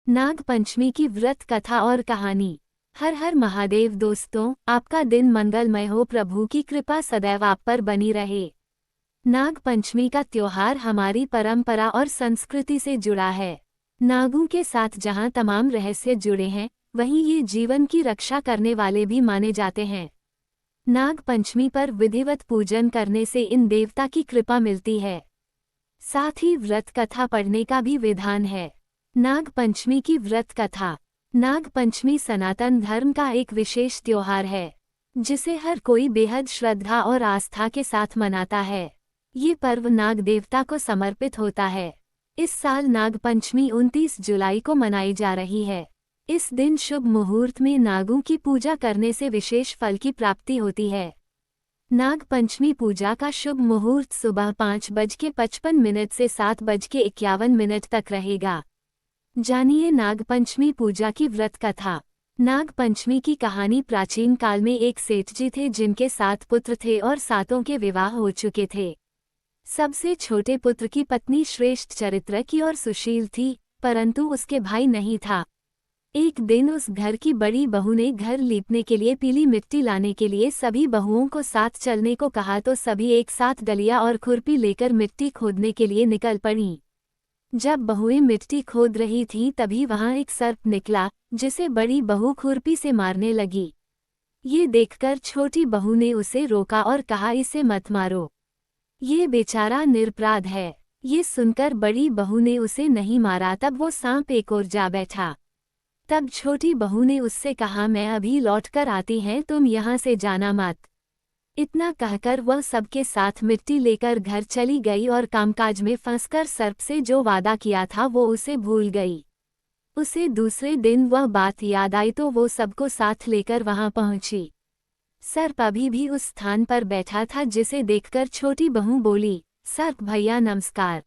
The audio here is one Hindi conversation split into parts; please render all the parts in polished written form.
नाग पंचमी की व्रत कथा और कहानी। हर हर महादेव दोस्तों, आपका दिन मंगलमय हो। प्रभु की कृपा सदैव आप पर बनी रहे। नाग पंचमी का त्योहार हमारी परंपरा और संस्कृति से जुड़ा है। नागों के साथ जहां तमाम रहस्य जुड़े हैं, वहीं ये जीवन की रक्षा करने वाले भी माने जाते हैं। नाग पंचमी पर विधिवत पूजन करने से इन देवता की कृपा मिलती है। साथ ही व्रत कथा पढ़ने का भी विधान है। नाग पंचमी की व्रत कथा। नाग पंचमी सनातन धर्म का एक विशेष त्योहार है, जिसे हर कोई बेहद श्रद्धा और आस्था के साथ मनाता है। ये पर्व नाग देवता को समर्पित होता है। इस साल नाग पंचमी 29 जुलाई को मनाई जा रही है। इस दिन शुभ मुहूर्त में नागों की पूजा करने से विशेष फल की प्राप्ति होती है। नाग पंचमी पूजा का शुभ मुहूर्त सुबह 5:55 से 7:51 तक रहेगा। जानिए नाग पंचमी पूजा की व्रत कथा। नाग पंचमी की कहानी प्राचीन काल में एक सेठ जी थे, जिनके 7 पुत्र थे और 7 के विवाह हो चुके थे। सबसे छोटे पुत्र की पत्नी श्रेष्ठ चरित्र की और सुशील थी, परंतु उसके भाई नहीं था। एक दिन उस घर की बड़ी बहू ने घर लीपने के लिए पीली मिट्टी लाने के लिए सभी बहुओं को साथ चलने को कहा, तो सभी एक साथ डलिया और खुरपी लेकर मिट्टी खोदने के लिए निकल पड़ी। जब बहुएं मिट्टी खोद रही थीं, तभी वहां एक सर्प निकला, जिसे बड़ी बहू खुरपी से मारने लगी। ये देखकर छोटी बहू ने उसे रोका और कहा, इसे मत मारो, ये बेचारा निरपराध है। ये सुनकर बड़ी बहू ने उसे नहीं मारा। तब वो सांप एक ओर जा बैठा। तब छोटी बहू ने उससे कहा, मैं अभी लौटकर आती हैं, तुम यहाँ से जाना मत। इतना कहकर वह सबके साथ मिट्टी लेकर घर चली गई और कामकाज में फंसकर सर्प से जो वादा किया था वो उसे भूल गई। उसे दूसरे दिन वह बात याद आई, तो वो सबको साथ लेकर वहां पहुंची। सर्प अभी भी उस स्थान पर बैठा था, जिसे देखकर छोटी बहू बोली, सर्प भैया नमस्कार।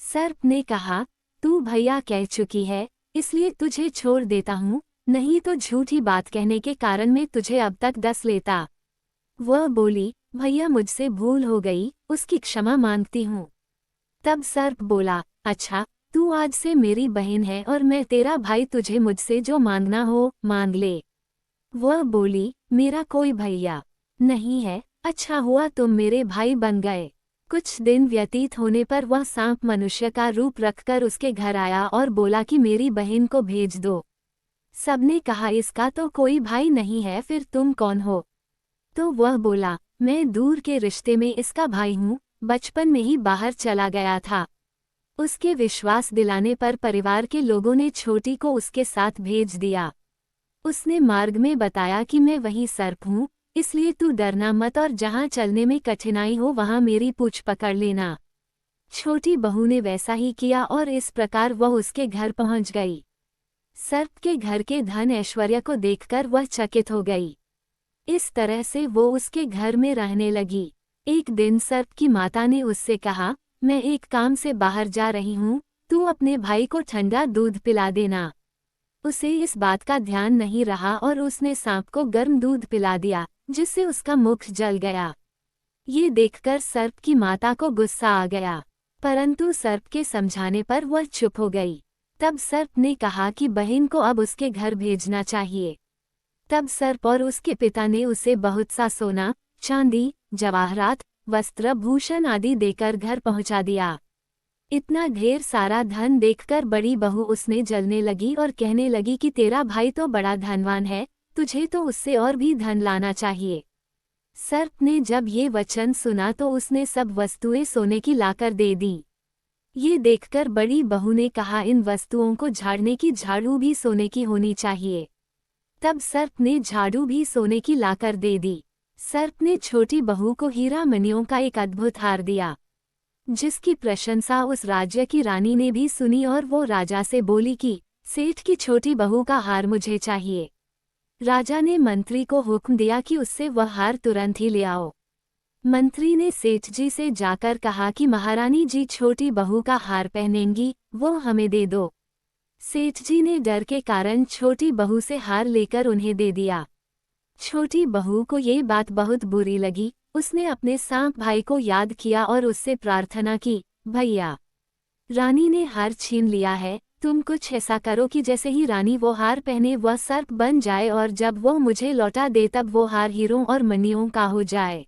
सर्प ने कहा, तू भैया कह चुकी है, इसलिए तुझे छोड़ देता हूँ, नहीं तो झूठी बात कहने के कारण मैं तुझे अब तक डस लेता। वह बोली, भैया मुझसे भूल हो गई, उसकी क्षमा मांगती हूँ। तब सर्प बोला, अच्छा, तू आज से मेरी बहन है और मैं तेरा भाई, तुझे मुझसे जो मांगना हो मांग ले। वह बोली, मेरा कोई भैया नहीं है, अच्छा हुआ तुम मेरे भाई बन गए। कुछ दिन व्यतीत होने पर वह सांप मनुष्य का रूप रखकर उसके घर आया और बोला कि मेरी बहन को भेज दो। सबने कहा, इसका तो कोई भाई नहीं है, फिर तुम कौन हो? तो वह बोला, मैं दूर के रिश्ते में इसका भाई हूँ, बचपन में ही बाहर चला गया था। उसके विश्वास दिलाने पर परिवार के लोगों ने छोटी को उसके साथ भेज दिया। उसने मार्ग में बताया कि मैं वही सर्प हूँ, इसलिए तू डरना मत और जहाँ चलने में कठिनाई हो वहाँ मेरी पूंछ पकड़ लेना। छोटी बहू ने वैसा ही किया और इस प्रकार वह उसके घर पहुँच गई। सर्प के घर के धन ऐश्वर्य को देखकर वह चकित हो गई। इस तरह से वो उसके घर में रहने लगी। एक दिन सर्प की माता ने उससे कहा, मैं एक काम से बाहर जा रही हूँ, तू अपने भाई को ठंडा दूध पिला देना। उसे इस बात का ध्यान नहीं रहा और उसने सांप को गर्म दूध पिला दिया, जिससे उसका मुख जल गया। ये देखकर सर्प की माता को गुस्सा आ गया, परंतु सर्प के समझाने पर वह चुप हो गई। तब सर्प ने कहा कि बहन को अब उसके घर भेजना चाहिए। तब सर्प और उसके पिता ने उसे बहुत सा सोना, चांदी, जवाहरात, वस्त्र, भूषण आदि देकर घर पहुंचा दिया। इतना ढेर सारा धन देखकर बड़ी बहू उसने जलने लगी और कहने लगी कि तेरा भाई तो बड़ा धनवान है, तुझे तो उससे और भी धन लाना चाहिए। सर्प ने जब ये वचन सुना तो उसने सब वस्तुएं सोने की लाकर दे दी। ये देखकर बड़ी बहू ने कहा, इन वस्तुओं को झाड़ने की झाड़ू भी सोने की होनी चाहिए। तब सर्प ने झाड़ू भी सोने की लाकर दे दी। सर्प ने छोटी बहू को हीरा मणियों का एक अद्भुत हार दिया, जिसकी प्रशंसा उस राज्य की रानी ने भी सुनी और वो राजा से बोली कि सेठ की छोटी बहू का हार मुझे चाहिए। राजा ने मंत्री को हुक्म दिया कि उससे वह हार तुरंत ही ले आओ। मंत्री ने सेठ जी से जाकर कहा कि महारानी जी छोटी बहू का हार पहनेंगी, वो हमें दे दो। सेठ जी ने डर के कारण छोटी बहू से हार लेकर उन्हें दे दिया। छोटी बहू को ये बात बहुत बुरी लगी। उसने अपने सांप भाई को याद किया और उससे प्रार्थना की, भैया, रानी ने हार छीन लिया है, तुम कुछ ऐसा करो कि जैसे ही रानी वो हार पहने वह सर्प बन जाए और जब वो मुझे लौटा दे तब वो हार हीरों और मणियों का हो जाए।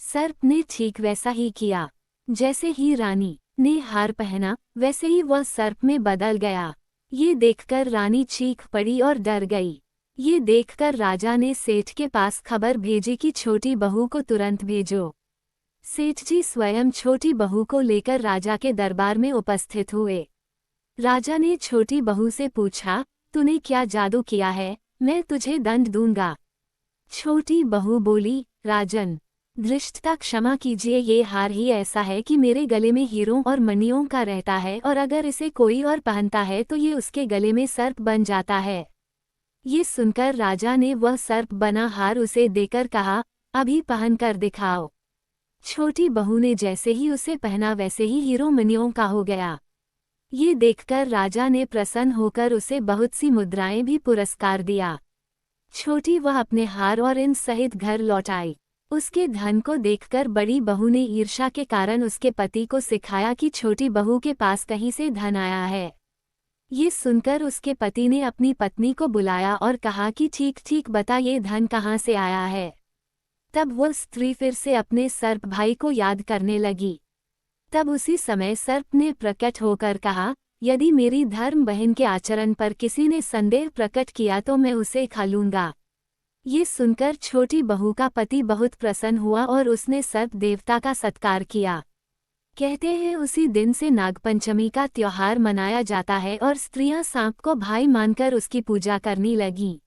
सर्प ने ठीक वैसा ही किया। जैसे ही रानी ने हार पहना वैसे ही वह सर्प में बदल गया। ये देखकर रानी चीख पड़ी और डर गई। ये देखकर राजा ने सेठ के पास खबर भेजी कि छोटी बहू को तुरंत भेजो। सेठ जी स्वयं छोटी बहू को लेकर राजा के दरबार में उपस्थित हुए। राजा ने छोटी बहू से पूछा, तूने क्या जादू किया है, मैं तुझे दंड दूंगा। छोटी बहू बोली, राजन धृष्टता क्षमा कीजिए, ये हार ही ऐसा है कि मेरे गले में हीरों और मणियों का रहता है और अगर इसे कोई और पहनता है तो ये उसके गले में सर्प बन जाता है। ये सुनकर राजा ने वह सर्प बना हार उसे देकर कहा, अभी पहन कर दिखाओ। छोटी बहू ने जैसे ही उसे पहना वैसे ही हीरों मणियों का हो गया। ये देखकर राजा ने प्रसन्न होकर उसे बहुत सी मुद्राएं भी पुरस्कार दिया। छोटी वह अपने हार और इन सहित घर लौट आई। उसके धन को देखकर बड़ी बहू ने ईर्ष्या के कारण उसके पति को सिखाया कि छोटी बहू के पास कहीं से धन आया है। ये सुनकर उसके पति ने अपनी पत्नी को बुलाया और कहा कि ठीक ठीक बता, ये धन कहाँ से आया है। तब वो स्त्री फिर से अपने सर्प भाई को याद करने लगी। तब उसी समय सर्प ने प्रकट होकर कहा, यदि मेरी धर्म बहन के आचरण पर किसी ने संदेह प्रकट किया तो मैं उसे खा लूंगा। ये सुनकर छोटी बहू का पति बहुत प्रसन्न हुआ और उसने सर्प देवता का सत्कार किया। कहते हैं उसी दिन से नागपंचमी का त्योहार मनाया जाता है और स्त्रियां सांप को भाई मानकर उसकी पूजा करने लगीं।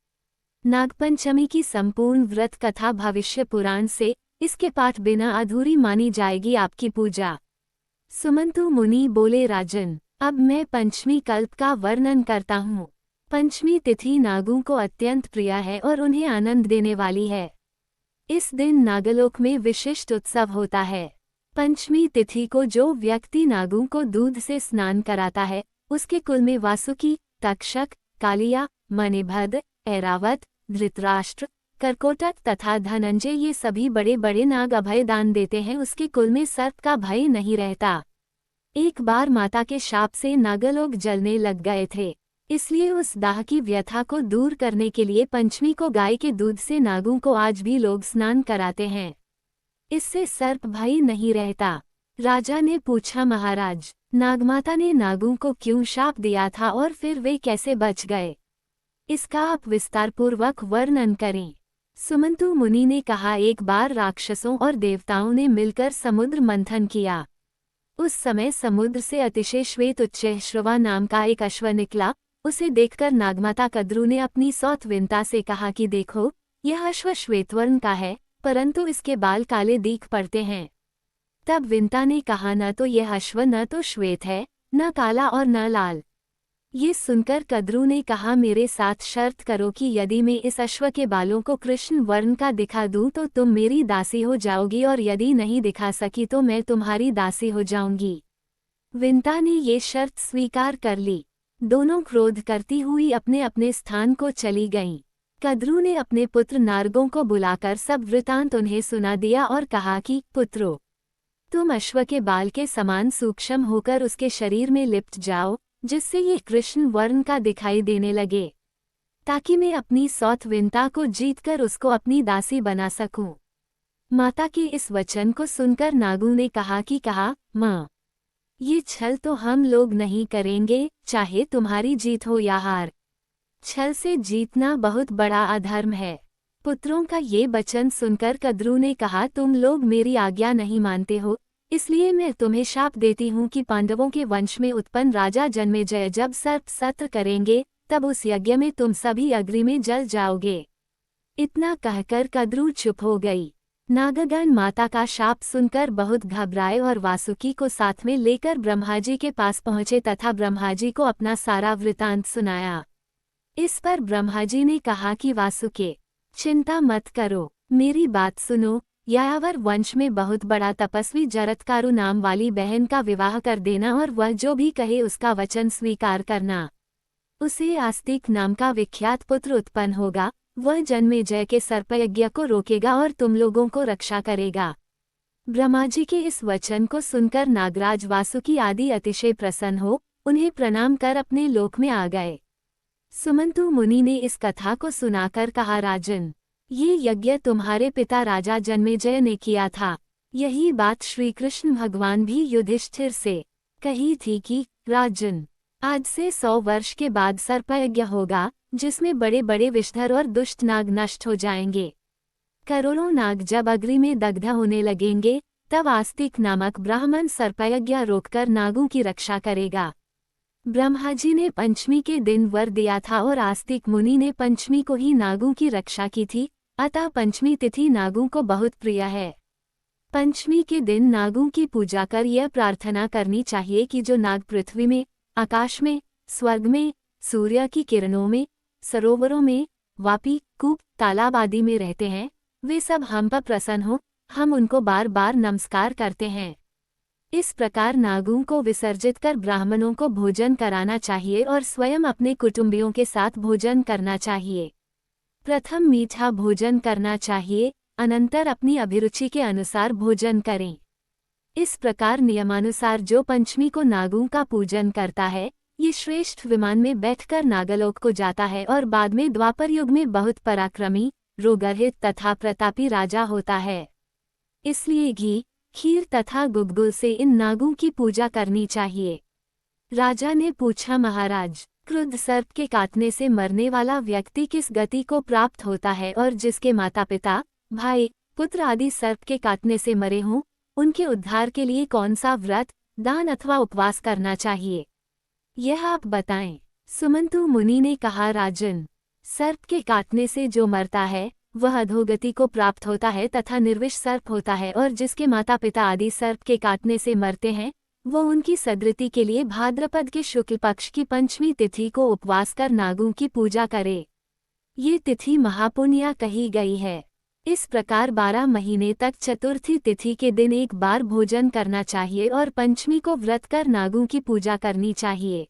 नागपंचमी की संपूर्ण व्रत कथा भविष्य पुराण से, इसके पाठ बिना अधूरी मानी जाएगी आपकी पूजा। सुमंतु मुनि बोले, राजन अब मैं पंचमी कल्प का वर्णन करता हूँ। पंचमी तिथि नागों को अत्यंत प्रिय है और उन्हें आनंद देने वाली है। इस दिन नागलोक में विशिष्ट उत्सव होता है। पंचमी तिथि को जो व्यक्ति नागों को दूध से स्नान कराता है, उसके कुल में वासुकी, तक्षक, कालिया, मणिभद्र, ऐरावत, धृतराष्ट्र, करकोटक तथा धनंजय ये सभी बड़े बड़े नाग अभय दान देते हैं। उसके कुल में सर्प का भय नहीं रहता। एक बार माता के शाप से नागलोक जलने लग गए थे, इसलिए उस दाह की व्यथा को दूर करने के लिए पंचमी को गाय के दूध से नागों को आज भी लोग स्नान कराते हैं। इससे सर्प भय नहीं रहता। राजा ने पूछा, महाराज नागमाता ने नागों को क्यों शाप दिया था और फिर वे कैसे बच गए? इसका आप विस्तारपूर्वक वर्णन करें। सुमंतु मुनि ने कहा, एक बार राक्षसों और देवताओं ने मिलकर समुद्र मंथन किया। उस समय समुद्र से अतिशय श्वेत उच्चैःश्रवा नाम का एक अश्व निकला। उसे देखकर नागमाता कद्रू ने अपनी सौत विंता से कहा कि देखो, यह अश्व श्वेतवर्ण का है, परंतु इसके बाल काले दिख पड़ते हैं। तब विंता ने कहा, न तो यह अश्व न तो श्वेत है, न काला और न लाल। ये सुनकर कद्रू ने कहा, मेरे साथ शर्त करो कि यदि मैं इस अश्व के बालों को कृष्ण वर्ण का दिखा दूं तो तुम मेरी दासी हो जाओगी और यदि नहीं दिखा सकी तो मैं तुम्हारी दासी हो जाऊंगी। विंता ने ये शर्त स्वीकार कर ली। दोनों क्रोध करती हुई अपने अपने स्थान को चली गईं। कद्रू ने अपने पुत्र नारगों को बुलाकर सब वृतांत उन्हें सुना दिया और कहा कि पुत्रों, तुम अश्व के बाल के समान सूक्ष्म होकर उसके शरीर में लिपट जाओ, जिससे ये कृष्ण वर्ण का दिखाई देने लगे, ताकि मैं अपनी सौत विंता को जीतकर उसको अपनी दासी बना सकूं। माता के इस वचन को सुनकर नागों ने कहा, माँ, ये छल तो हम लोग नहीं करेंगे, चाहे तुम्हारी जीत हो या हार। छल से जीतना बहुत बड़ा अधर्म है। पुत्रों का ये वचन सुनकर कद्रू ने कहा, तुम लोग मेरी आज्ञा नहीं मानते हो, इसलिए मैं तुम्हें शाप देती हूँ कि पांडवों के वंश में उत्पन्न राजा जन्मेजय जब सर्प सत्र करेंगे तब उस यज्ञ में तुम सभी अग्नि में जल जाओगे। इतना कहकर कद्रू चुप हो गई। नागगण माता का शाप सुनकर बहुत घबराए और वासुकी को साथ में लेकर ब्रह्माजी के पास पहुँचे तथा ब्रह्माजी को अपना सारा वृतांत सुनाया। इस पर ब्रह्माजी ने कहा कि वासुके, चिंता मत करो, मेरी बात सुनो। यायावर वंश में बहुत बड़ा तपस्वी जरत्कारु नाम वाली बहन का विवाह कर देना और वह जो भी कहे उसका वचन स्वीकार करना। उसे आस्तिक नाम का विख्यात पुत्र उत्पन्न होगा। वह जन्मेजय के सर्पयज्ञ को रोकेगा और तुम लोगों को रक्षा करेगा। ब्रह्माजी के इस वचन को सुनकर नागराज वासुकी आदि अतिशय प्रसन्न हो उन्हें प्रणाम कर अपने लोक में आ गए। सुमंतु मुनि ने इस कथा को सुनाकर कहा, राजन, ये यज्ञ तुम्हारे पिता राजा जन्मेजय ने किया था। यही बात श्री कृष्ण भगवान भी युधिष्ठिर से कही थी कि राजन, आज से 100 वर्ष के बाद सर्पयज्ञ होगा, जिसमें बड़े बड़े विषधर और दुष्ट नाग नष्ट हो जाएंगे। करोड़ों नाग जब अग्नि में दग्ध होने लगेंगे, तब आस्तिक नामक ब्राह्मण सर्पयज्ञ रोककर नागों की रक्षा करेगा। ब्रह्मा जी ने पंचमी के दिन वर दिया था और आस्तिक मुनि ने पंचमी को ही नागों की रक्षा की थी, अतः पंचमी तिथि नागों को बहुत प्रिय है। पंचमी के दिन नागों की पूजा कर यह प्रार्थना करनी चाहिए कि जो नाग पृथ्वी में, आकाश में, स्वर्ग में, सूर्य की किरणों में, सरोवरों में, वापी, कूप, तालाब आदि में रहते हैं, वे सब हम पर प्रसन्न हो, हम उनको बार बार नमस्कार करते हैं। इस प्रकार नागों को विसर्जित कर ब्राह्मणों को भोजन कराना चाहिए और स्वयं अपने कुटुंबियों के साथ भोजन करना चाहिए। प्रथम मीठा भोजन करना चाहिए, अनंतर अपनी अभिरुचि के अनुसार भोजन करें। इस प्रकार नियमानुसार जो पंचमी को नागों का पूजन करता है, ये श्रेष्ठ विमान में बैठकर नागलोक को जाता है और बाद में द्वापर युग में बहुत पराक्रमी, रोगरहित तथा प्रतापी राजा होता है। इसलिए घी, खीर तथा गुग्गुल से इन नागों की पूजा करनी चाहिए। राजा ने पूछा, महाराज, क्रुद्ध सर्प के काटने से मरने वाला व्यक्ति किस गति को प्राप्त होता है और जिसके माता पिता, भाई, पुत्र आदि सर्प के काटने से मरे हों, उनके उद्धार के लिए कौन सा व्रत, दान अथवा उपवास करना चाहिए, यह आप बताएं। सुमंतु मुनि ने कहा, राजन, सर्प के काटने से जो मरता है वह अधोगति को प्राप्त होता है तथा निर्विष सर्प होता है, और जिसके माता पिता आदि सर्प के काटने से मरते हैं, वो उनकी सद्गति के लिए भाद्रपद के शुक्ल पक्ष की पंचमी तिथि को उपवास कर नागों की पूजा करे। ये तिथि महापुण्य कही गई है। इस प्रकार 12 महीने तक चतुर्थी तिथि के दिन एक बार भोजन करना चाहिए और पंचमी को व्रत कर नागों की पूजा करनी चाहिए।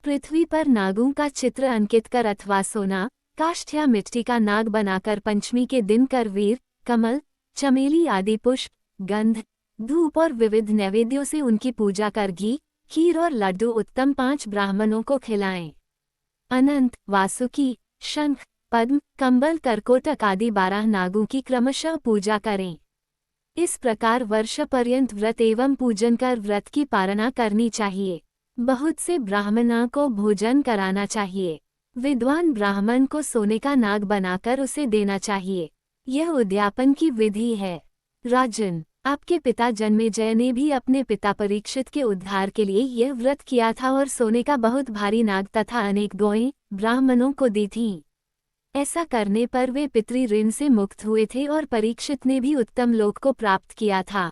पृथ्वी पर नागों का चित्र अंकित कर अथवा सोना, काष्ठ या मिट्टी का नाग बनाकर पंचमी के दिन करवीर, कमल, चमेली आदि पुष्प, गंध, धूप और विविध नैवेद्यों से उनकी पूजा कर घी, खीर और लड्डू उत्तम 5 ब्राह्मणों को खिलाएं। अनंत, वासुकी, शंख, पद्म, कंबल, करकोटक आदि 12 नागों की क्रमशः पूजा करें। इस प्रकार वर्ष पर्यंत व्रत एवं पूजन कर व्रत की पालना करनी चाहिए। बहुत से ब्राह्मणों को भोजन कराना चाहिए। विद्वान ब्राह्मण को सोने का नाग बनाकर उसे देना चाहिए। यह उद्यापन की विधि है। राजन, आपके पिता जन्मेजय ने भी अपने पिता परीक्षित के उद्धार के लिए यह व्रत किया था और सोने का बहुत भारी नाग तथा अनेक गौएं ब्राह्मणों को दी थीं। ऐसा करने पर वे पितृ ऋण से मुक्त हुए थे और परीक्षित ने भी उत्तम लोक को प्राप्त किया था।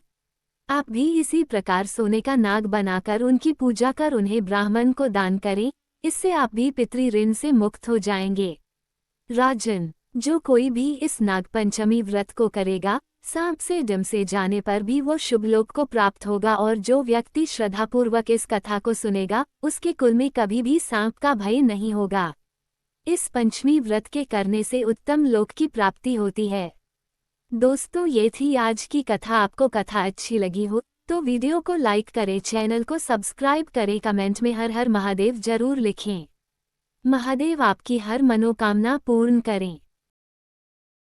आप भी इसी प्रकार सोने का नाग बनाकर उनकी पूजा कर उन्हें ब्राह्मण को दान करें, इससे आप भी पितृ ऋण से मुक्त हो जाएंगे। राजन, जो कोई भी इस नागपंचमी व्रत को करेगा, सांप से डम से जाने पर भी वो शुभ लोक को प्राप्त होगा, और जो व्यक्ति श्रद्धापूर्वक इस कथा को सुनेगा, उसके कुल में कभी भी सांप का भय नहीं होगा। इस पंचमी व्रत के करने से उत्तम लोक की प्राप्ति होती है। दोस्तों, ये थी आज की कथा। आपको कथा अच्छी लगी हो तो वीडियो को लाइक करें, चैनल को सब्सक्राइब करें, कमेंट में हर हर महादेव जरूर लिखें। महादेव आपकी हर मनोकामना पूर्ण करें।